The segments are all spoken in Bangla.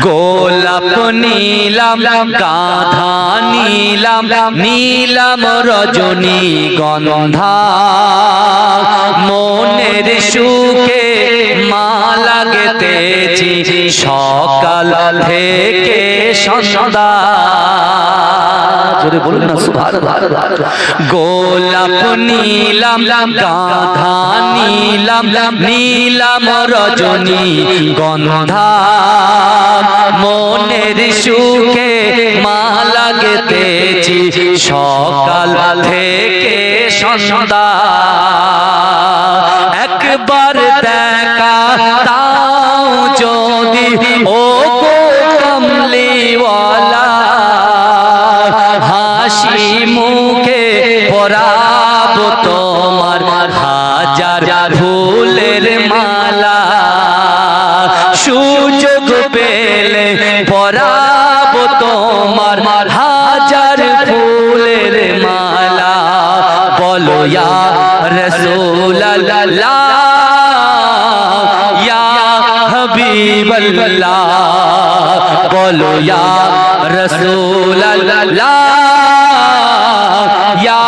গোলাপ নীলাম গাধা নীলাম নীলাম রজনী গন্ধা মনের সুখে মালা গেথেছি সকাল থেকে সন্ধ্যা। জোরে বলুন না সুবহানাল্লাহ। গোলাপ নীলাম গাধা নীলাম নীলাম রজনী গন্ধা মনের সুখে মালা গেথেছি সকাল থেকে সন্ধ্যা। একবার দেখা তাও যদি ও গো কমলিওয়ালা হাসি মুখে পরাব তোমার হাজার ফুলের মালা। সুযোগ পেলে পরাব তোমার হাজার ফুলের মালা। বলো ইয়া রাসূলুল্লাহ ইয়া হাবিবাল্লাহ, বলো ইয়া রাসূলুল্লাহ ইয়া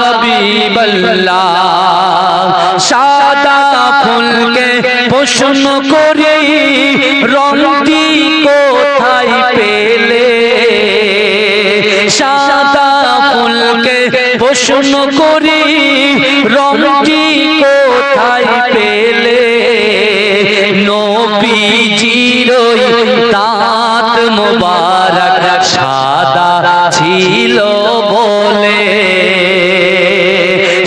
হাবিবাল্লাহ। সাদা ফুলকে প্রশ্ন করি রংটি কোথায় পেলে? সাদা ফুলকে প্রশ্ন করি রংটি কোথায় পেলে? নবীজির দাঁত মোবারক সাদা ছিল বলে।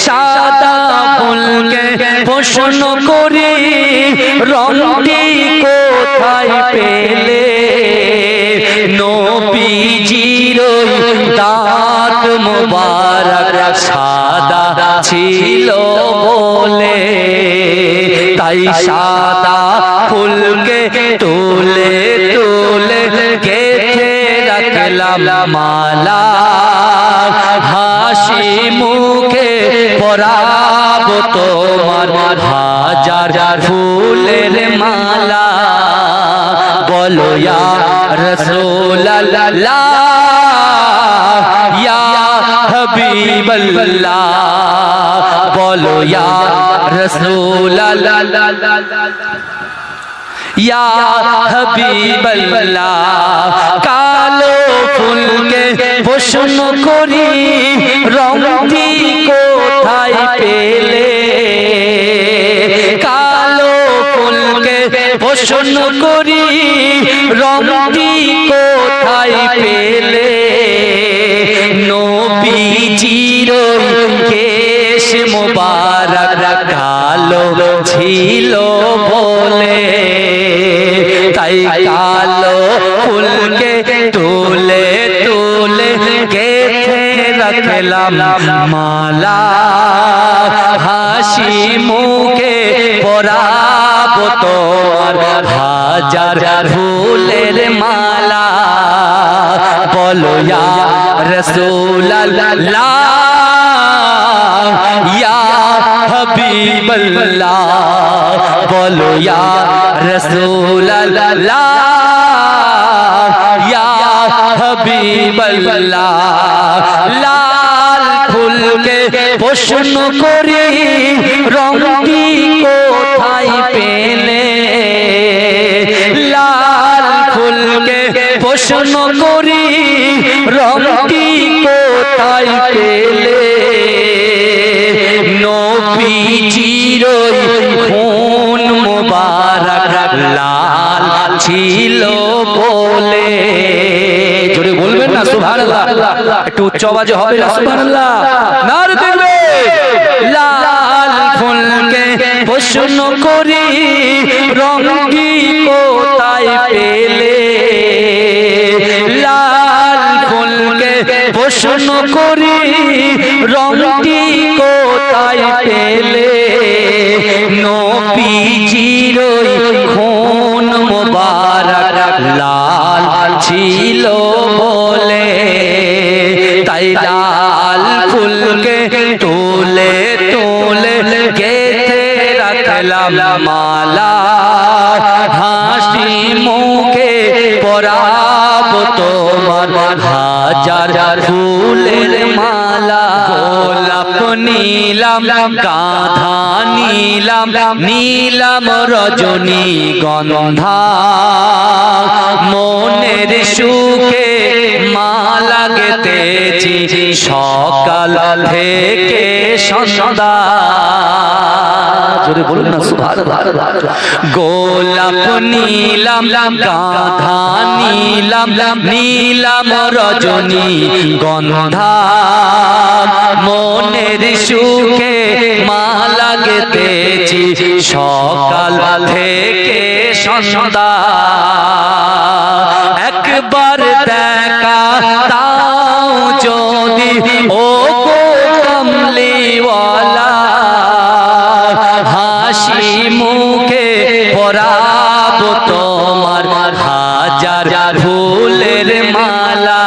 সাদা ফুলকে প্রশ্ন করি রংটি কোথায় পেলে? নবীজির দাঁত মোবারক সাদা ছিল বলে। তাই সাদা ফুলকে তুলে তুলে গেথে রাখলাম মালা। হাসি মুখে পরাব তোমার হাজার ফুলের মালা। বলো ইয়া রাসূলুল্লাহ ইয়া হাবিবাল্লাহ, বলো ইয়া রাসূলুল্লাহ ইয়া হাবিবাল্লাহ। কালো ফুলকে প্রশ্ন করি রংটি কোথায় পেলে? কালো ফুলকে প্রশ্ন করি রংটি কোথায় পেলে? নবীজির কেশ মোবারক কালো ছিল বলে। তাই কালো ফুলকে তুলে তুলে গেথে রাখলাম মালা। হাসি মুখে পরাব তোমার হাজার ফুলের মালা। বলো ইয়া রাসূলুল্লাহ ইয়া হাবিবাল্লাহ, বলো ইয়া রাসূলুল্লাহ ইয়া হাবিবাল্লাহ। লাল ফুলকে প্রশ্ন করি রংটি কোথায় পেলে? লাল ফুলকে প্রশ্ন করি রংটি কোথায় পেলে? নবীজির খুন মোবারক লাল ছিল বলে। জোরে বলবেন না সুবহানাল্লাহ। একটু উচ্চ আওয়াজে হবে না সুবহানাল্লাহ। নারে তাকবীর। লাল ফুলকে প্রশ্ন করি রংটি কোথায় পেলে? লাল ফুলকে প্রশ্ন করি রংটি কোথায় পেলে? নবীজির খুন মোবারক লাল ছিল বলে। তাই লাল ফুলকে তুলে তুলে গেথে রাখলাম মালা। হাসি মুখে তোমার হাজার ফুলের মালা গোলাপ নীলাম গাঁধা নীলাম নীলাম রজনী গন্ধা মনের সুখে মালা গেতেছি সকাল থেকে সন্ধ্যা জোরে বলুন না সুবহানাল্লাহ গোলাপ নীলাম গাঁধা নীলাম নীলাম রজনী গন্ধা মনের সুখে মালা গেতেছি সকাল থেকে সন্ধ্যা একবার দেখা তাও যদি ও গো কমলিওয়ালা হাসি মুখে পরাবো তোমার হাজার ফুলের মালা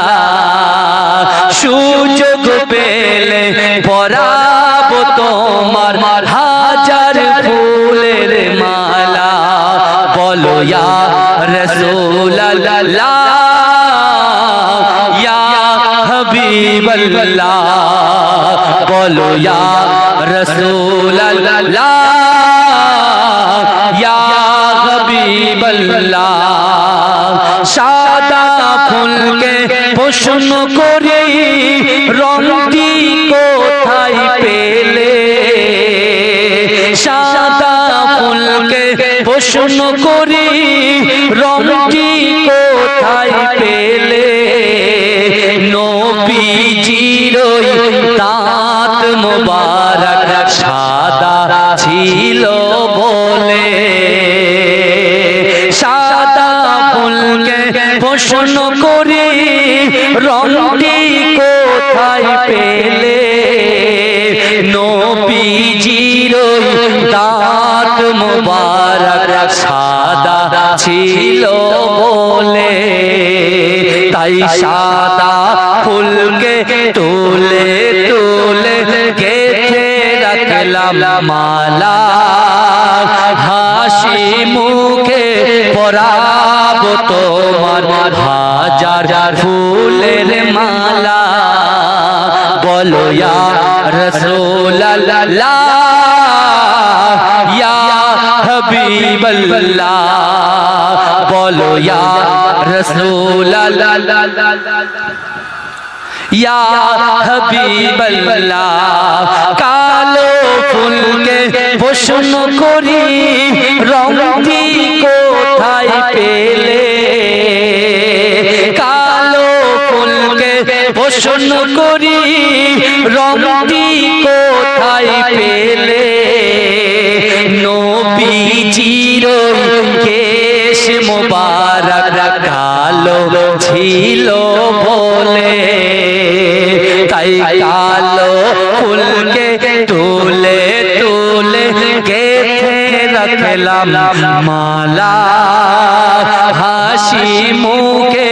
সুযোগ পেলে পরাবো তোমার হাজার ফুলের মালা বলো ইয়া রাসূলুল্লাহ ইয়া হাবিবাল্লাহ বলো ইয়া রাসূলুল্লাহ ইয়া হাবিবাল্লাহ সাদা ফুলকে প্রশ্ন করি রংটি কোথায় পেলে সাদা ফুলকে প্রশ্ন করি রংটি কোথায় পেলে নবীজির দাঁত মোবারক সাদা ছিল বলে সাদা ফুলকে প্রশ্ন করি রংটি কোথায় পেলে নবীজির দাঁত মোবারক সাদা ছিল বলে তাই সাদা ফুলকে তুলে তুলে গেথে রাখলাম মালা হাসি মুখে পরাবো তোমার হাজার ফুলের মালা বলো ইয়া রাসূলুল্লাহ ইয়া হাবিবাল্লাহ বলো ইয়া রাসূলুল্লাহ ইয়া হাবিবাল্লাহ কালো ফুলকে প্রশ্ন করি রংটি কোথায় পেলে কালো ফুলকে প্রশ্ন করি রংটি কোথায় পেলে নবীজির কেশ মোবারক কালো ছিল বলে তাই কালো ফুলকে তুলে তুলে গেথে রাখলাম মালা হাসি মুখে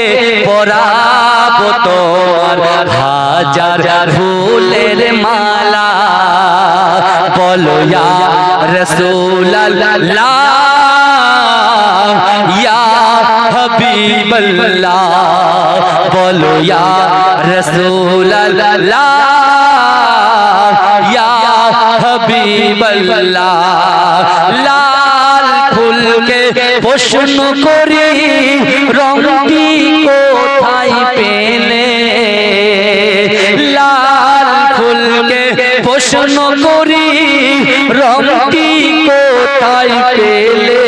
পরাবো তোমার হাজার ফুলের মালা বলো ইয়া রাসূলুল্লাহ ইয়া হাবিবাল্লাহ বলো ইয়া রাসূলুল্লাহ ইয়া হাবিবাল্লাহ লাল ফুলকে প্রশ্ন করি রংটি কোথায় পেলে লাল ফুলকে প্রশ্ন করি রংটি কোথায় পেলে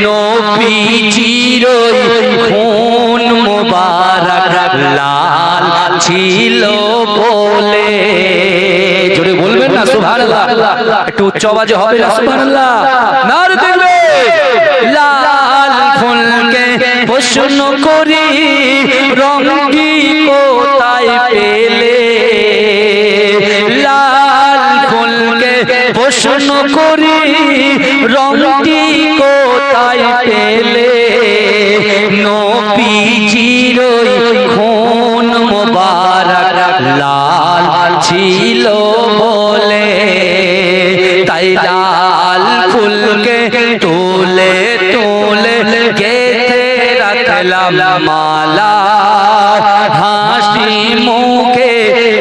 নবীজির খুন মোবারক লাল ছিল বলে জোরে বলবেন না সুবহানাল্লাহ একটু উচ্চ আওয়াজে হবে না সুবহানাল্লাহ নারে তাকবীর লাল ফুলকে প্রশ্ন করি রংটি কোথায় পেলে লাল ফুলকে প্রশ্ন করি রংটি কোথায় পেলে নবীজির খুন মোবারক লাল ছিল বলে তাই লাল ফুলকে তুলে তুলে গেথে পেলাম মালা হাসি মুখে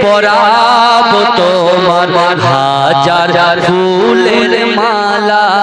পরাব তোমার হাজার ফুলের মালা